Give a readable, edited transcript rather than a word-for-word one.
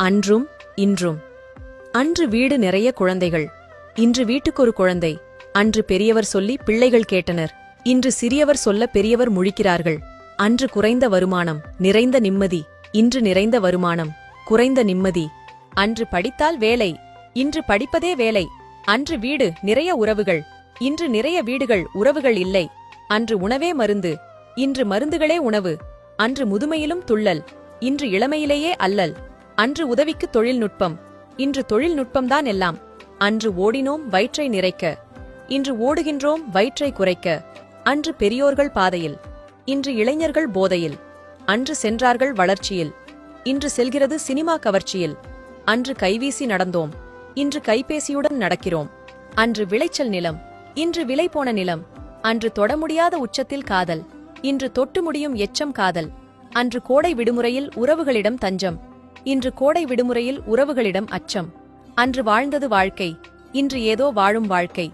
அன்றும் இன்றும். அன்று வீடு நிறைய குழந்தைகள், இன்று வீட்டுக்கொரு குழந்தை. அன்று பெரியவர் சொல்லி பிள்ளைகள் கேட்டனர், இன்று சிறியவர் சொல்ல பெரியவர் முழிக்கிறார்கள். அன்று குறைந்த வருமானம், நிறைந்த நிம்மதி. இன்று நிறைந்த வருமானம், குறைந்த நிம்மதி. அன்று படித்தால் வேலை, இன்று படிப்பதே வேலை. அன்று வீடு நிறைய உறவுகள், இன்று நிறைய வீடுகள் உறவுகள் இல்லை. அன்று உணவே மருந்து, இன்று மருந்துகளே உணவு. அன்று முதுமையிலும் துள்ளல், இன்று இளமையிலேயே அல்லல். அன்று உதவிக்கு தொழில்நுட்பம், இன்று தொழில்நுட்பம்தான் எல்லாம். அன்று ஓடினோம் வயிற்றை நிறைக்க, இன்று ஓடுகின்றோம் வயிற்றை குறைக்க. அன்று பெரியோர்கள் பாதையில், இன்று இளைஞர்கள் போதையில். அன்று சென்றார்கள் வளர்ச்சியில், இன்று செல்கிறது சினிமா கவர்ச்சியில். அன்று கைவீசி நடந்தோம், இன்று கைபேசியுடன் நடக்கிறோம். அன்று விளைச்சல் நிலம், இன்று விலை போன நிலம். அன்று தொட முடியாத உச்சத்தில் காதல், இன்று தொட்டு முடியும் எச்சம் காதல். அன்று கோடை விடுமுறையில் உறவுகளிடம் தஞ்சம், இன்று கோடை விடுமுறையில் உறவுகளிடம் அச்சம். அன்று வாழ்ந்தது வாழ்க்கை, இன்று ஏதோ வாழும் வாழ்க்கை.